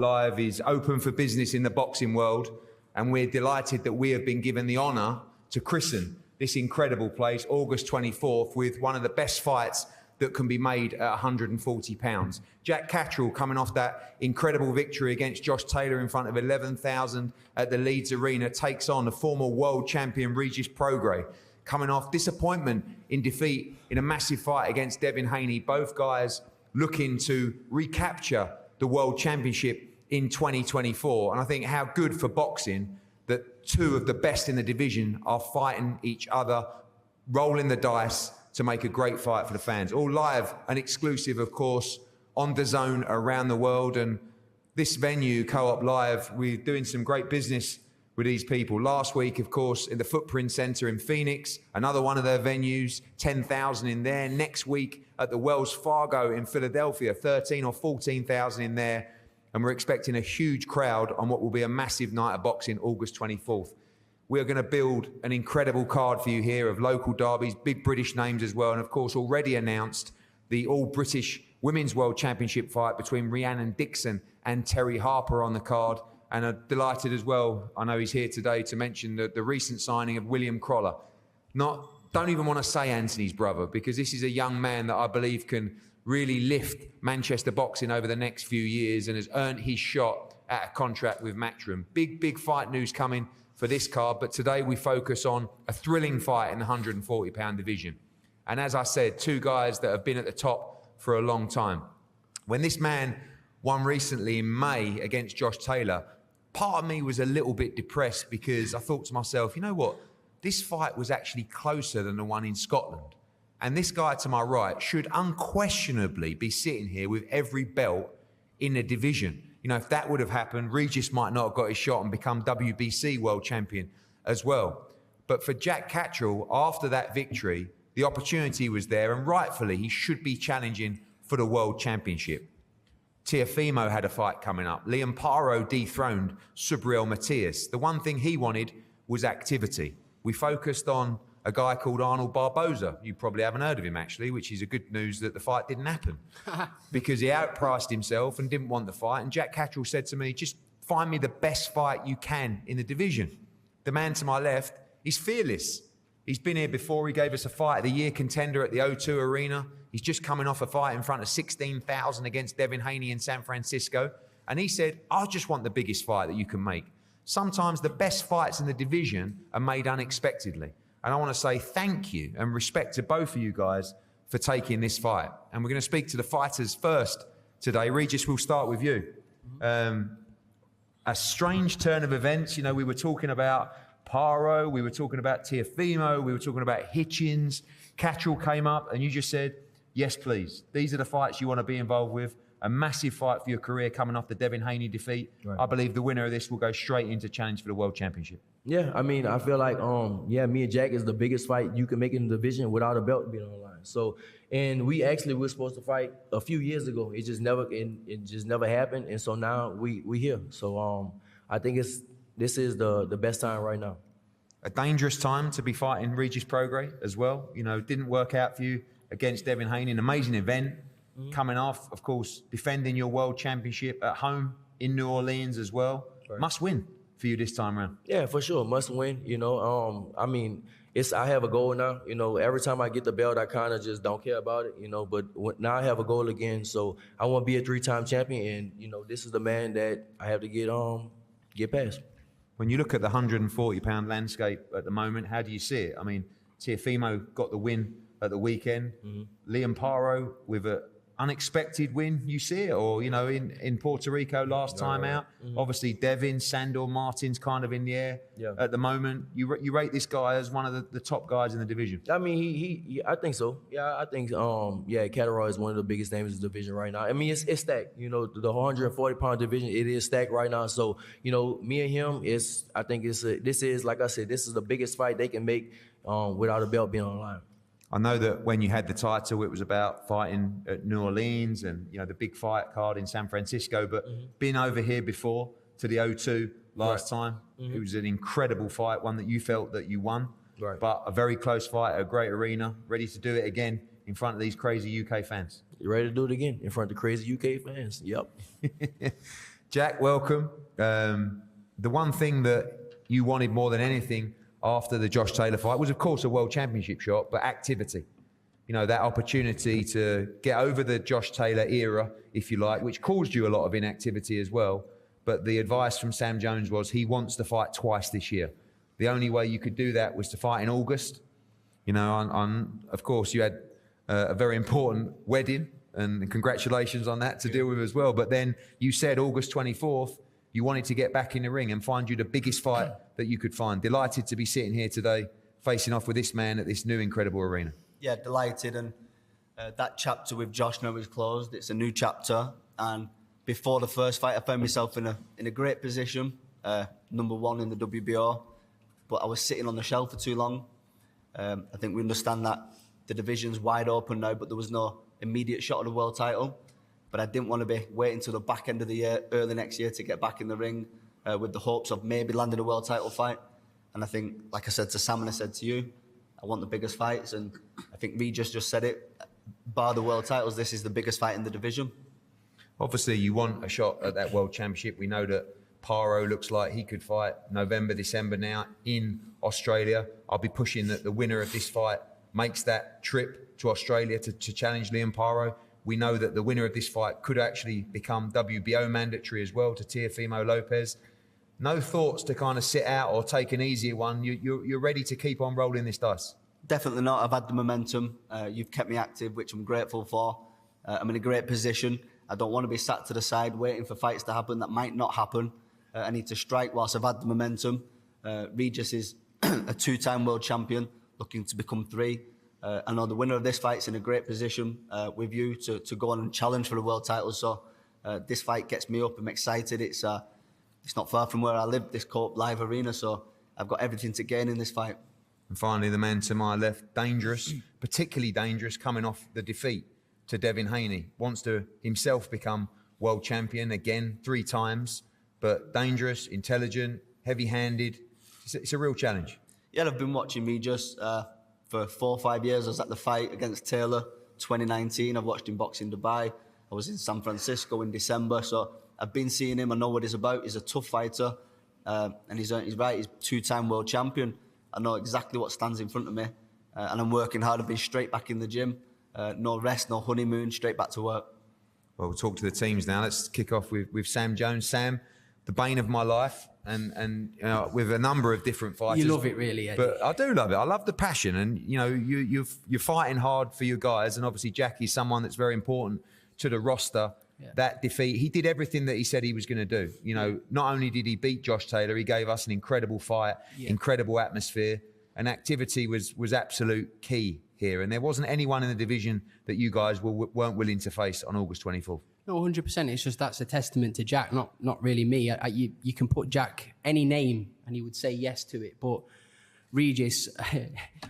Live is open for business in the boxing world, and we're delighted that we have been given the honour to christen this incredible place, August 24th, with one of the best fights that can be made at 140 pounds. Jack Catterall, coming off that incredible victory against Josh Taylor in front of 11,000 at the Leeds Arena, takes on the former world champion Regis Prograis, coming off disappointment in defeat in a massive fight against Devin Haney. Both guys looking to recapture the world championship in 2024. And I think how good for boxing that two of the best in the division are fighting each other, rolling the dice to make a great fight for the fans. All live and exclusive, of course, on DAZN around the world. And this venue, Co-op Live, we're doing some great business with these people. Last week, of course, in the Footprint Centre in Phoenix, another one of their venues, 10,000 in there. Next week at the Wells Fargo in Philadelphia, 13 or 14,000 in there. And we're expecting a huge crowd on what will be a massive night of boxing, August 24th. We are going to build an incredible card for you here of local derbies, big British names as well. And of course, already announced the all-British Women's World Championship fight between Rhiannon Dixon and Terry Harper on the card. And I'm delighted as well, I know he's here today, to mention the recent signing of William Croller. Don't even want to say Anthony's brother, because this is a young man that I believe can really lift Manchester boxing over the next few years and has earned his shot at a contract with Matchroom. Big fight news coming for this card, but today we focus on a thrilling fight in the 140-pound division. And as I said, two guys that have been at the top for a long time. When this man won recently in May against Josh Taylor, part of me was a little bit depressed, because I thought to myself, you know what? This fight was actually closer than the one in Scotland. And this guy to my right should unquestionably be sitting here with every belt in the division. You know, if that would have happened, Regis might not have got his shot and become WBC world champion as well. But for Jack Catterall, after that victory, the opportunity was there, and rightfully, he should be challenging for the world championship. Teofimo had a fight coming up. Liam Paro dethroned Subriel Matias. The one thing he wanted was activity. We focused on a guy called Arnold Barboza. You probably haven't heard of him, actually, which is a good news that the fight didn't happen because he outpriced himself and didn't want the fight. And Jack Catterall said to me, just find me the best fight you can in the division. The man to my left, he's fearless. He's been here before. He gave us a fight of the year contender at the O2 Arena. He's just coming off a fight in front of 16,000 against Devin Haney in San Francisco. And he said, I just want the biggest fight that you can make. Sometimes the best fights in the division are made unexpectedly. And I want to say thank you and respect to both of you guys for taking this fight. And we're going to speak to the fighters first today. Regis, we'll start with you. A strange turn of events. You know, we were talking about Paro, we were talking about Teofimo, we were talking about Hitchins. Catterall came up and you just said, yes, please. These are the fights you want to be involved with. A massive fight for your career coming off the Devin Haney defeat. Right. I believe the winner of this will go straight into challenge for the World Championship. Yeah, I mean, I feel like, me and Jack is the biggest fight you can make in the division without a belt being on the line. So, and we were supposed to fight a few years ago. It just never happened. And so now we here. So I think this is the best time right now. A dangerous time to be fighting Regis Prograis as well. You know, didn't work out for you against Devin Haney. An amazing event. Coming off, of course, defending your world championship at home in New Orleans as well. Right. Must win for you this time around. Yeah, for sure. Must win. You know, I mean, I have a goal now. You know, every time I get the belt, I kind of just don't care about it, you know, but now I have a goal again. So I want to be a 3-time champion. And, you know, this is the man that I have to get past. When you look at the 140-pound landscape at the moment, how do you see it? I mean, Teofimo got the win at the weekend. Liam Paro with a unexpected win, you see it? Or, you know, in Puerto Rico last time out, obviously Devin, Sandor, Martin's kind of in the air at the moment. You rate this guy as one of the top guys in the division? I mean, he I think so. Yeah, I think, Catterall is one of the biggest names in the division right now. I mean, it's stacked. You know, the 140-pound division, it is stacked right now. So, you know, me and him, I think this is, like I said, this is the biggest fight they can make without a belt being on the line. I know that when you had the title, it was about fighting at New Orleans and, you know, the big fight card in San Francisco, but been over here before to the O2 last time. It was an incredible fight, one that you felt that you won, but a very close fight at a great arena, ready to do it again in front of these crazy UK fans. You ready to do it again in front of the crazy UK fans? Yep. Jack, welcome. The one thing that you wanted more than anything after the Josh Taylor fight was, of course, a world championship shot, but activity. You know, that opportunity to get over the Josh Taylor era, if you like, which caused you a lot of inactivity as well. But the advice from Sam Jones was he wants to fight twice this year. The only way you could do that was to fight in August. You know, of course, you had a very important wedding, and congratulations on that to deal with as well. But then you said August 24th, you wanted to get back in the ring and find you the biggest fight that you could find. Delighted to be sitting here today, facing off with this man at this new incredible arena. Yeah, delighted. And that chapter with Josh now is closed. It's a new chapter. And before the first fight, I found myself in a great position, number one in the WBO. But I was sitting on the shelf for too long. I think we understand that the division's wide open now, but there was no immediate shot at the world title. But I didn't want to be waiting till the back end of the year, early next year, to get back in the ring with the hopes of maybe landing a world title fight. And I think, like I said to Sam and I said to you, I want the biggest fights. And I think Regis just said it, bar the world titles, this is the biggest fight in the division. Obviously, you want a shot at that world championship. We know that Paro looks like he could fight November, December now in Australia. I'll be pushing that the winner of this fight makes that trip to Australia to challenge Liam Paro. We know that the winner of this fight could actually become WBO mandatory as well to Teofimo Lopez. No thoughts to kind of sit out or take an easier one? You're ready to keep on rolling this dice? Definitely not. I've had the momentum. You've kept me active, which I'm grateful for. I'm in a great position. I don't want to be sat to the side waiting for fights to happen that might not happen. I need to strike whilst I've had the momentum. Regis is a two-time world champion, looking to become 3. I know the winner of this fight's in a great position with you to go on and challenge for the world title. So this fight gets me up. I'm excited. It's not far from where I live, this Cope Live Arena. So I've got everything to gain in this fight. And finally, the man to my left, dangerous, particularly dangerous, coming off the defeat to Devin Haney. Wants to himself become world champion again 3 times, but dangerous, intelligent, heavy-handed. It's a real challenge. Yeah, I've been watching Regis for 4 or 5 years. I was at the fight against Taylor 2019. I've watched him box in Dubai. I was in San Francisco in December. So I've been seeing him. I know what he's about. He's a tough fighter. And he's right. He's 2-time world champion. I know exactly what stands in front of me. And I'm working hard. I've been straight back in the gym. No rest, no honeymoon, straight back to work. Well, we'll talk to the teams now. Let's kick off with Sam Jones. Sam, the bane of my life, and you know, with a number of different fighters. You love it, really, Eddie. But I do love it. I love the passion, and you know, you're fighting hard for your guys, and obviously Jackie's someone that's very important to the roster. Yeah. That defeat, he did everything that he said he was going to do. You know, not only did he beat Josh Taylor, he gave us an incredible fight, incredible atmosphere, and activity was absolute key here. And there wasn't anyone in the division that you guys weren't willing to face on August 24th. No, 100%. It's just that's a testament to Jack, not really me. You can put Jack any name and he would say yes to it. But Regis, I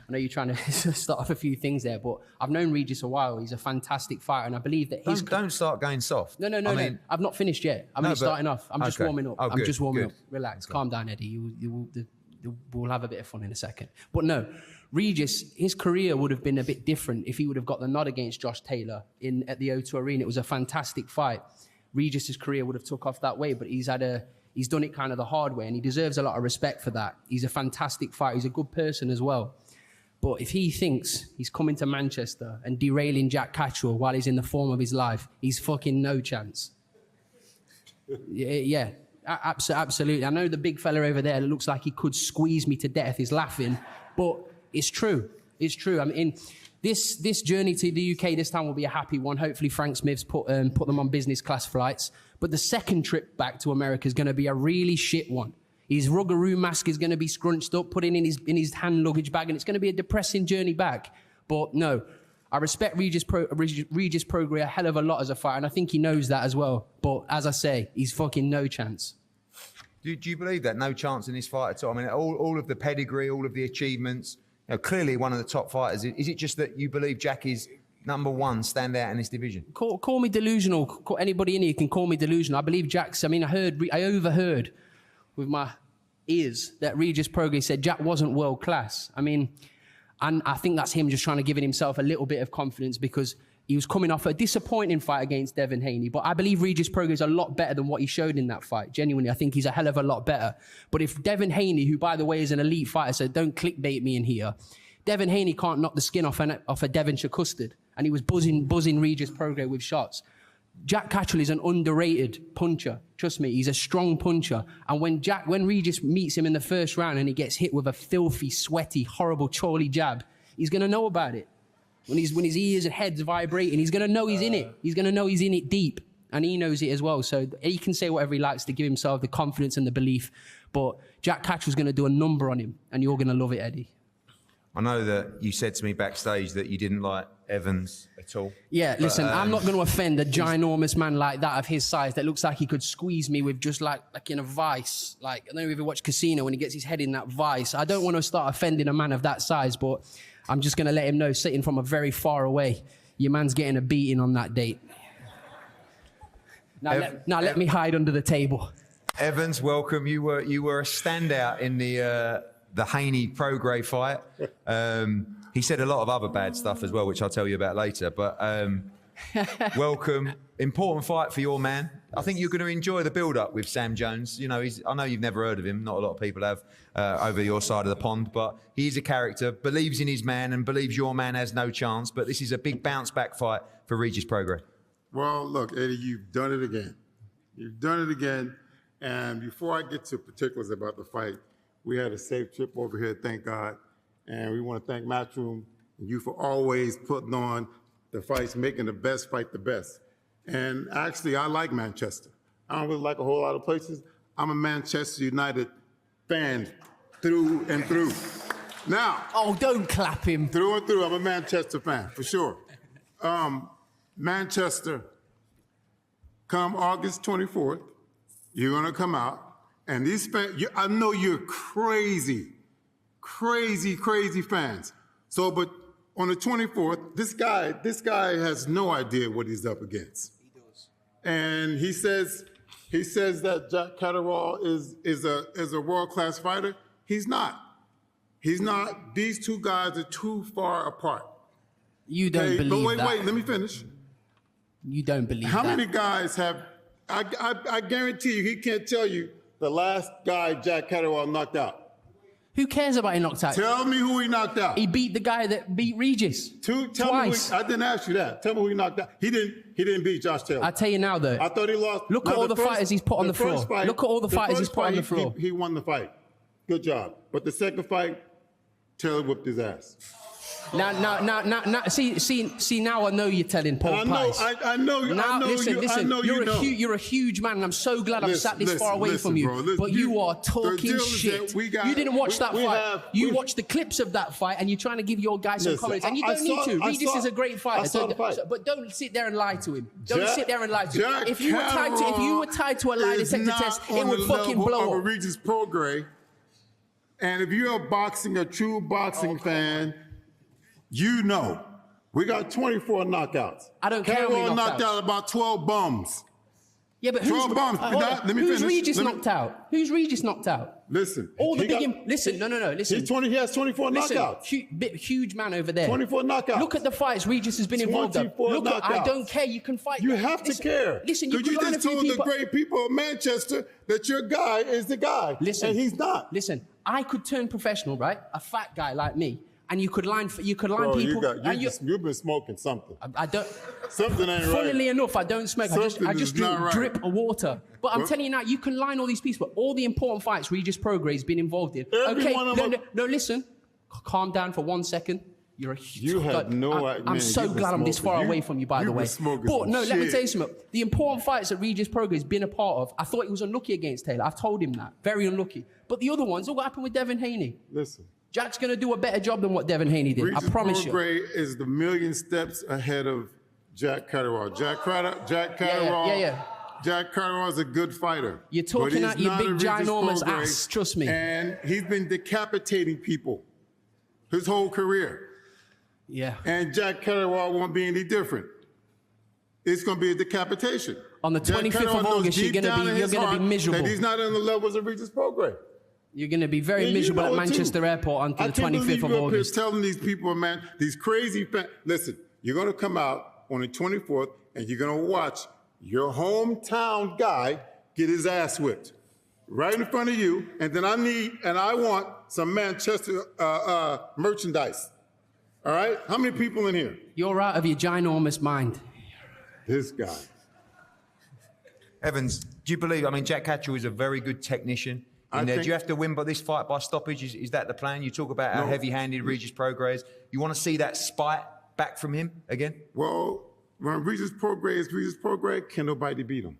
know you're trying to start off a few things there, but I've known Regis a while. He's a fantastic fighter, and I believe that Don't start going soft. No. I've not finished yet. I'm only starting off. I'm just warming up. Oh, I'm just warming up. Relax. Okay. Calm down, Eddie. We'll have a bit of fun in a second. But no, Regis, his career would have been a bit different if he would have got the nod against Josh Taylor at the O2 Arena. It was a fantastic fight. Regis's career would have took off that way, but he's done it kind of the hard way, and he deserves a lot of respect for that. He's a fantastic fighter. He's a good person as well. But if he thinks he's coming to Manchester and derailing Jack Catterall while he's in the form of his life, he's fucking no chance. Yeah. Absolutely. I know the big fella over there that looks like he could squeeze me to death is laughing, but it's true. It's true. I mean, this journey to the UK this time will be a happy one. Hopefully Frank Smith's put them on business class flights. But the second trip back to America is going to be a really shit one. His Rougarou mask is going to be scrunched up, put in his hand luggage bag, and it's going to be a depressing journey back. But no, I respect Regis Prograis a hell of a lot as a fighter, and I think he knows that as well. But as I say, he's fucking no chance. Do you believe that? No chance in this fight at all? I mean, all of the pedigree, all of the achievements, you know, clearly one of the top fighters. Is it just that you believe Jack is number one, stand out in this division? Call me delusional. Anybody in here can call me delusional. I believe Jack's, I overheard with my ears that Regis Prograis said Jack wasn't world class. I mean, and I think that's him just trying to give himself a little bit of confidence because He was coming off a disappointing fight against Devin Haney, but I believe Regis Prograis is a lot better than what he showed in that fight. Genuinely, I think he's a hell of a lot better. But if Devin Haney, who by the way is an elite fighter, so don't clickbait me in here, Devin Haney can't knock the skin off a Devonshire custard, and he was buzzing Regis Prograis with shots. Jack Catterall is an underrated puncher. Trust me, he's a strong puncher. And when Regis meets him in the first round and he gets hit with a filthy, sweaty, horrible Chorley jab, he's going to know about it. When his ears and head's vibrating, he's going to know he's in it. He's going to know he's in it deep. And he knows it as well. So he can say whatever he likes to give himself the confidence and the belief. But Jack Catterall's going to do a number on him. And you're going to love it, Eddie. I know that you said to me backstage that you didn't like Evans at all. Yeah, listen, I'm not going to offend a ginormous man like that of his size that looks like he could squeeze me with just like in a vice. Like, I don't know if you watch Casino when he gets his head in that vice. I don't want to start offending a man of that size, but I'm just going to let him know, sitting from a very far away, your man's getting a beating on that date. Now let me hide under the table. Evans, welcome. You were a standout in the Haney Prograis fight. He said a lot of other bad stuff as well, which I'll tell you about later. But welcome. Important fight for your man. I think you're going to enjoy the build-up with Sam Jones. You know, I know you've never heard of him. Not a lot of people have over your side of the pond. But he's a character, believes in his man, and believes your man has no chance. But this is a big bounce-back fight for Regis Prograis. Well, look, Eddie, you've done it again. You've done it again. And before I get to particulars about the fight, we had a safe trip over here, thank God. And we want to thank Matchroom and you for always putting on the fights, making the best fight the best. And actually, I like Manchester. I don't really like a whole lot of places. I'm a Manchester United fan through and through. Now. Oh, don't clap him. Through and through, I'm a Manchester fan, for sure. Manchester, come August 24th, you're going to come out. And these fans, I know you're crazy fans. So, but on the 24th, this guy has no idea what he's up against. He does. And he says that Jack Catterall is a world-class fighter. He's not. He's not. These two guys are too far apart. You don't believe but that. Wait, let me finish. You don't believe How that. many guys have, I guarantee you, he can't tell you the last guy Jack Catterall knocked out. Who cares about he knocked out? Tell me who he knocked out. He beat the guy that beat Regis. Twice. I didn't ask you that. Tell me who he knocked out. He didn't beat Josh Taylor. I'll tell you now, though. I thought he lost. Look at all the fighters he's put on the floor. Look at all the fighters he's put on the floor. He won the fight. Good job. But the second fight, Taylor whipped his ass. Now, see, now I know you're telling Paul Pies. I know. Listen, you're a huge man, and I'm so glad I'm sat this far away from you. Bro, but you are talking shit. You didn't watch that fight. You watched the clips of that fight, and you're trying to give your guy some comments, and you don't need to. Regis is a great fighter, but don't sit there and lie to him. Don't sit there and lie to him. If you were tied to a lie detector test, it would fucking blow up. Regis Prograis, and if you're a true boxing fan. You know, we got 24 knockouts. I don't care how many knockouts. Knocked out about 12 bums. Yeah, but who's 12 bums. Let me who's finish. Regis knocked out? Who's Regis knocked out? Listen. Listen. Listen. He has 24 knockouts. Huge man over there. 24 knockouts. Look at the fights Regis has been involved in. I don't care. You can fight. You have to care. Listen, you just told the great people of Manchester that your guy is the guy. Listen. And he's not. Listen, I could turn professional, right? A fat guy like me. And you could line people. You've been smoking something. I don't. Something ain't right. Funnily enough, I don't smoke. I just drip of water. But I'm telling you now, you can line all these people. But all the important fights Regis Prograis has been involved in. No, listen. Calm down for 1 second. You have no idea. I'm so glad I'm this far away from you, by the way. But no, let me tell you something. The important fights that Regis Prograis has been a part of, I thought he was unlucky against Taylor. I've told him that. Very unlucky. But the other ones, look what happened with Devin Haney. Listen. Jack's going to do a better job than what Devin Haney did. I promise you. Regis Prograis is the million steps ahead of Jack Catterall. Jack Catterall. Yeah. Jack Catterall is a good fighter. You're talking out your big ginormous ass, trust me. And he's been decapitating people his whole career. Yeah. And Jack Catterall won't be any different. It's going to be a decapitation. On the 25th of August, you're going to be miserable. That he's not on the levels of Regis Prograis. You're going to be very miserable at Manchester Airport until the 25th of August. Telling these people, man, these crazy fans, listen, you're going to come out on the 24th, and you're going to watch your hometown guy get his ass whipped right in front of you. And then I want some Manchester merchandise. All right? How many people in here? You're out of your ginormous mind. This guy. Evans, do you believe, I mean, Jack Catterall is a very good technician. Do you have to win by this fight by stoppage? Is that the plan? You talk about how heavy-handed Regis Prograis. You want to see that spite back from him again? Well, when Regis Prograis, can nobody beat him.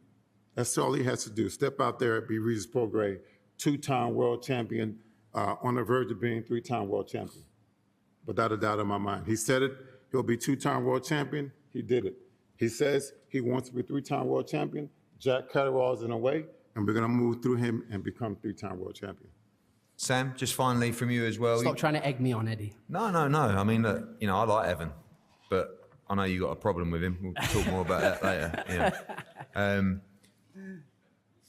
That's all he has to do. Step out there and be Regis Prograis, 2-time world champion, on the verge of being 3-time world champion. Without a doubt in my mind. He said it, he'll be 2-time world champion. He did it. He says he wants to be 3-time world champion. Jack Catterall is in a way, and we're going to move through him and become 3-time world champion. Sam, just finally from you as well. Stop trying to egg me on, Eddie. No. I mean, look, I like Evan, but I know you got a problem with him. We'll talk more about that later.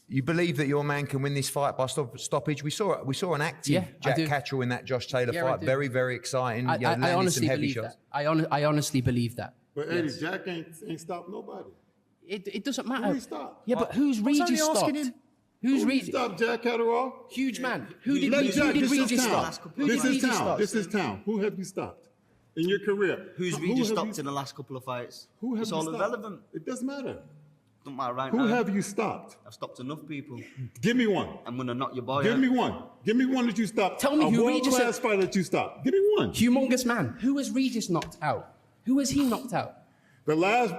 You believe that your man can win this fight by stoppage? We saw an active Jack Catterall in that Josh Taylor fight. Very, very exciting. I honestly believe that. I honestly believe that. But Eddie, Jack ain't stopped nobody. It doesn't matter. Who he stopped? Yeah, but who's Regis stopped? Who's Regis? Stopped Jack Catterall? Huge man. Who did Regis stop? This is town. Who have you stopped in your career? Who's Regis stopped in the last couple of fights? Who have it's you all stopped? irrelevant. It doesn't matter. Don't matter right Who now. Who have you stopped? I've stopped enough people. Give me one. I'm gonna knock your boy Give out. me one. Give me one that you stopped. Tell me who Regis... A world-class fighter that you stopped. Give me one. Humongous man. Who has Regis knocked out? Who has he knocked out? The last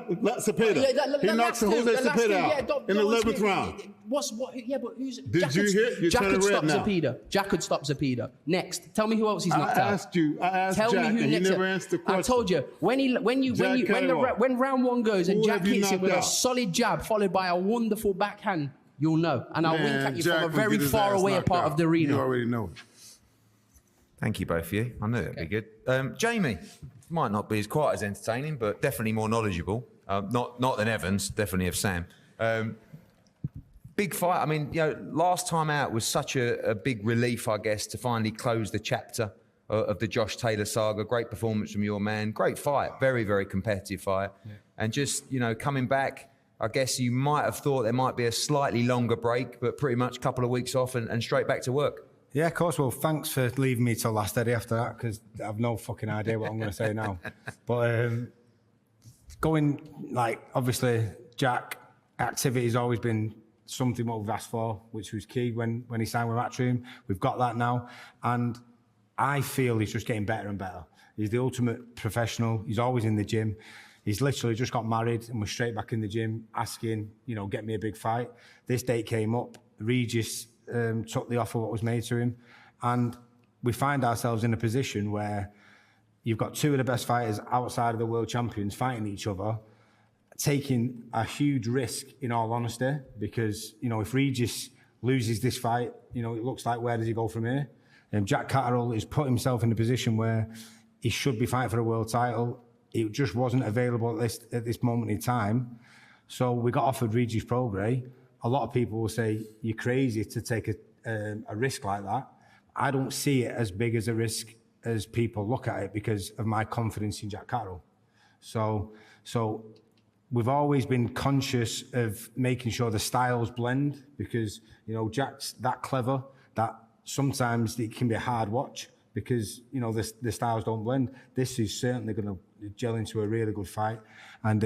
Cepeda. He knocked Jose Cepeda out in the 11th round. But who's... Did you hear? You're Jack turning could red stop now. Cepeda. Jack could stop Cepeda. Next. Tell me who else he's knocked out. I asked Tell Jack, me who and he next. never answered the question. I told you, when round one goes and Jack hits it with a solid jab followed by a wonderful backhand, you'll know. And I'll wink at you from a very far away part of the arena. You already know. Thank you, both of you. I knew it'd be good. Jamie, might not be quite as entertaining, but definitely more knowledgeable. Not than Evans, definitely of Sam. Big fight. I mean, last time out was such a big relief, I guess, to finally close the chapter of the Josh Taylor saga. Great performance from your man. Great fight. Very, very competitive fight. Yeah. And just, coming back, I guess you might have thought there might be a slightly longer break, but pretty much a couple of weeks off and straight back to work. Yeah, of course. Well, thanks for leaving me till last Eddie after that, because I've no fucking idea what I'm going to say now. But obviously, Jack, activity has always been something what we've asked for, which was key when he signed with Matchroom. We've got that now. And I feel he's just getting better and better. He's the ultimate professional. He's always in the gym. He's literally just got married and was straight back in the gym asking, get me a big fight. This date came up. Regis took the offer what was made to him. And we find ourselves in a position where you've got two of the best fighters outside of the world champions fighting each other, taking a huge risk, in all honesty, because, if Regis loses this fight, it looks like where does he go from here? Jack Catterall has put himself in a position where he should be fighting for a world title. It just wasn't available at this moment in time. So we got offered Regis Prograis. A lot of people will say, you're crazy to take a risk like that. I don't see it as big as a risk as people look at it because of my confidence in Jack Catterall. So we've always been conscious of making sure the styles blend because, Jack's that clever that sometimes it can be a hard watch because, the styles don't blend. This is certainly going to gel into a really good fight. And,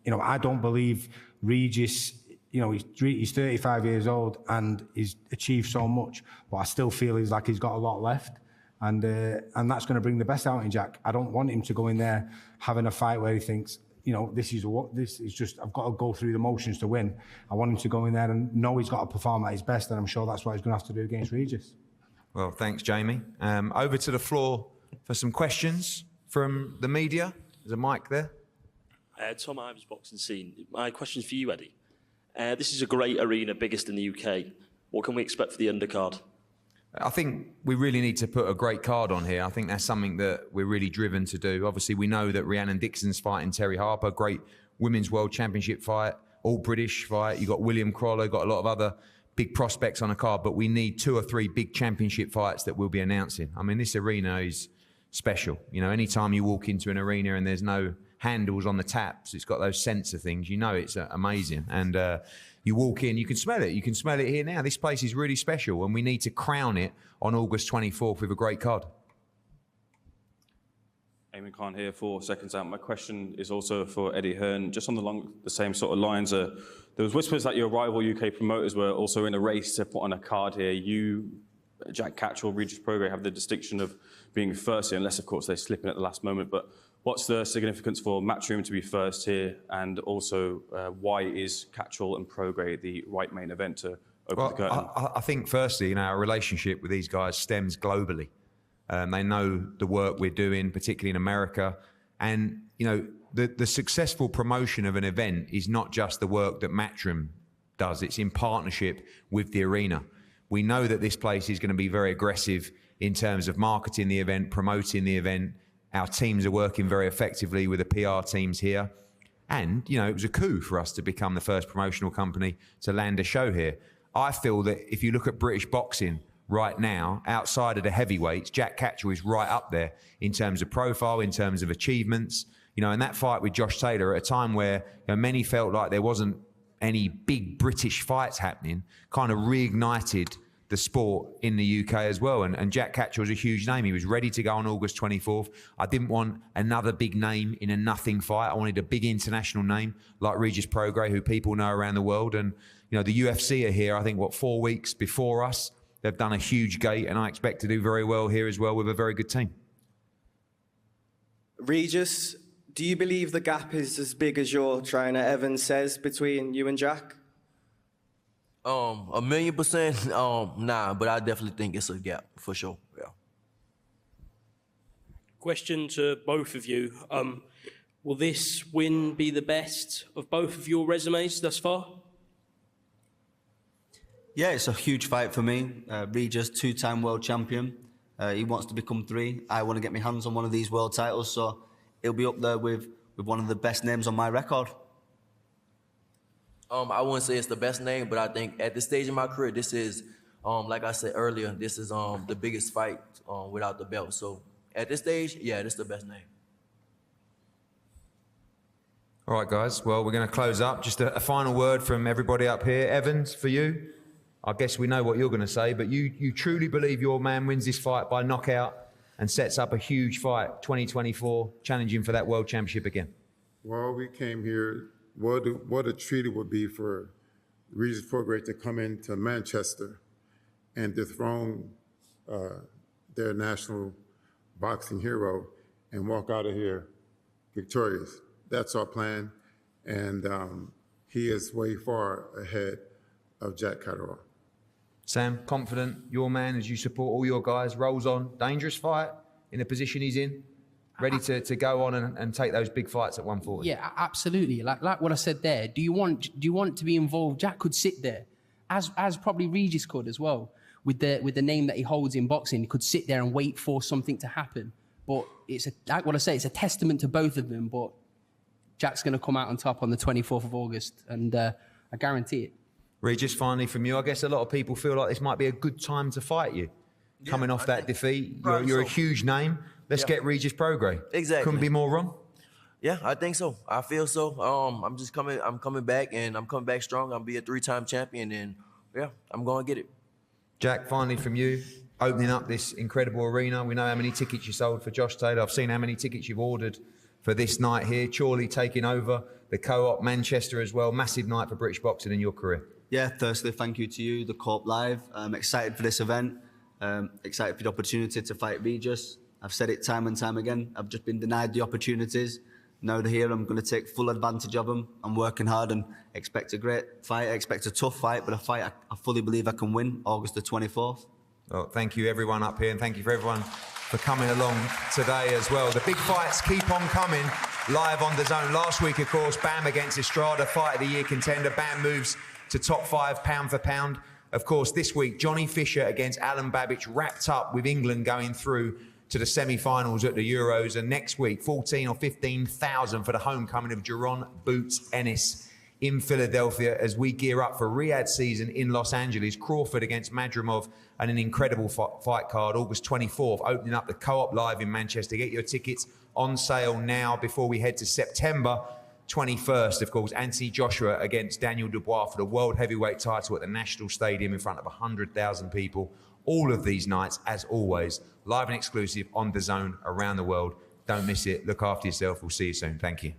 I don't believe Regis, he's 35 years old and he's achieved so much, but I still feel he's got a lot left. And that's going to bring the best out in Jack. I don't want him to go in there having a fight where he thinks, this is just, I've got to go through the motions to win. I want him to go in there and know he's got to perform at his best, and I'm sure that's what he's going to have to do against Regis. Well, thanks, Jamie. Over to the floor for some questions from the media. There's a mic there. Tom Ivers, boxing scene. My question's for you, Eddie. This is a great arena, biggest in the UK. What can we expect for the undercard? I think we really need to put a great card on here. I think that's something that we're really driven to do. Obviously, we know that Rhiannon Dixon's fighting Terry Harper, great women's world championship fight, all British fight. You've got William Crowler, got a lot of other big prospects on a card, but we need 2 or 3 big championship fights that we'll be announcing. I mean, this arena is special. Anytime you walk into an arena and there's no handles on the taps. It's got those sensor things. You know it's amazing. And you walk in, you can smell it. You can smell it here now. This place is really special, and we need to crown it on August 24th with a great card. Eamon Khan here for SecondsOut. My question is also for Eddie Hearn, just on the same sort of lines. There was whispers that your rival UK promoters were also in a race to put on a card here. You, Jack Catterall, Regis Prograis have the distinction of being first here, unless of course they slip in at the last moment. But what's the significance for Matchroom to be first here, and also why is Catterall and Prograis the right main event to open the curtain? I think firstly, our relationship with these guys stems globally. They know the work we're doing, particularly in America. And, the successful promotion of an event is not just the work that Matchroom does. It's in partnership with the arena. We know that this place is going to be very aggressive in terms of marketing the event, promoting the event. Our teams are working very effectively with the PR teams here. And, it was a coup for us to become the first promotional company to land a show here. I feel that if you look at British boxing, right now, outside of the heavyweights, Jack Catterall is right up there in terms of profile, in terms of achievements. And that fight with Josh Taylor at a time where many felt like there wasn't any big British fights happening, kind of reignited the sport in the UK as well. And Jack Catterall is a huge name. He was ready to go on August 24th. I didn't want another big name in a nothing fight. I wanted a big international name like Regis Prograis, who people know around the world. And, the UFC are here, I think, 4 weeks before us. They've done a huge gate, and I expect to do very well here as well with a very good team. Regis, do you believe the gap is as big as your trainer Evan says between you and Jack? 1,000,000%, nah, but I definitely think it's a gap for sure. Yeah. Question to both of you. Will this win be the best of both of your resumes thus far? Yeah, it's a huge fight for me. Regis, 2-time world champion. He wants to become 3. I want to get my hands on one of these world titles, so he'll be up there with one of the best names on my record. I wouldn't say it's the best name, but I think at this stage in my career, this is, like I said earlier, this is the biggest fight without the belt. So at this stage, yeah, this is the best name. All right, guys. Well, we're going to close up. Just a final word from everybody up here. Evans, for you. I guess we know what you're going to say, but you truly believe your man wins this fight by knockout and sets up a huge fight, 2024, challenging for that world championship again? Well, we came here, what a treat it would be for Regis Prograis to come into Manchester and dethrone their national boxing hero and walk out of here victorious. That's our plan, and he is way far ahead of Jack Catterall. Sam, confident, your man, as you support all your guys, rolls on, dangerous fight in the position he's in, ready to go on and take those big fights at 140. Yeah, absolutely. Like what I said there. Do you want to be involved? Jack could sit there, as probably Regis could as well, with the name that he holds in boxing. He could sit there and wait for something to happen. But like what I say, it's a testament to both of them. But Jack's going to come out on top on the 24th of August, and I guarantee it. Regis, finally from you, I guess a lot of people feel like this might be a good time to fight you. Coming off that defeat, you're a huge name. Let's get Regis Prograis. Exactly. Couldn't be more wrong. Yeah, I think so. I feel so. I'm coming back, and I'm coming back strong. I'll be a 3-time champion, and yeah, I'm going to get it. Jack, finally from you, opening up this incredible arena. We know how many tickets you sold for Josh Taylor. I've seen how many tickets you've ordered for this night here. Chorley taking over the Co-op, Manchester as well. Massive night for British boxing in your career. Yeah, firstly, thank you to you, the Co-op Live. I'm excited for this event. Excited for the opportunity to fight Regis. I've said it time and time again. I've just been denied the opportunities. Now they're here, I'm going to take full advantage of them. I'm working hard and expect a great fight. I expect a tough fight, but a fight I fully believe I can win August the 24th. Well, thank you everyone up here, and thank you for everyone for coming along today as well. The big fights keep on coming live on DAZN. Last week, of course, Bam against Estrada, Fight of the Year contender. Bam moves to top 5 pound for pound. Of course, this week, Johnny Fisher against Alan Babbage, wrapped up with England going through to the semi-finals at the Euros. And next week, 14 or 15,000 for the homecoming of Jaron Boots Ennis in Philadelphia as we gear up for Riyadh season in Los Angeles. Crawford against Madrimov, and an incredible fight card. August 24th, opening up the Co-op Live in Manchester. Get your tickets on sale now before we head to September 21st. Of course, Anthony Joshua against Daniel Dubois for the World Heavyweight title at the National Stadium in front of 100,000 people. All of these nights, as always, live and exclusive on DAZN around the world. Don't miss it. Look after yourself. We'll see you soon. Thank you.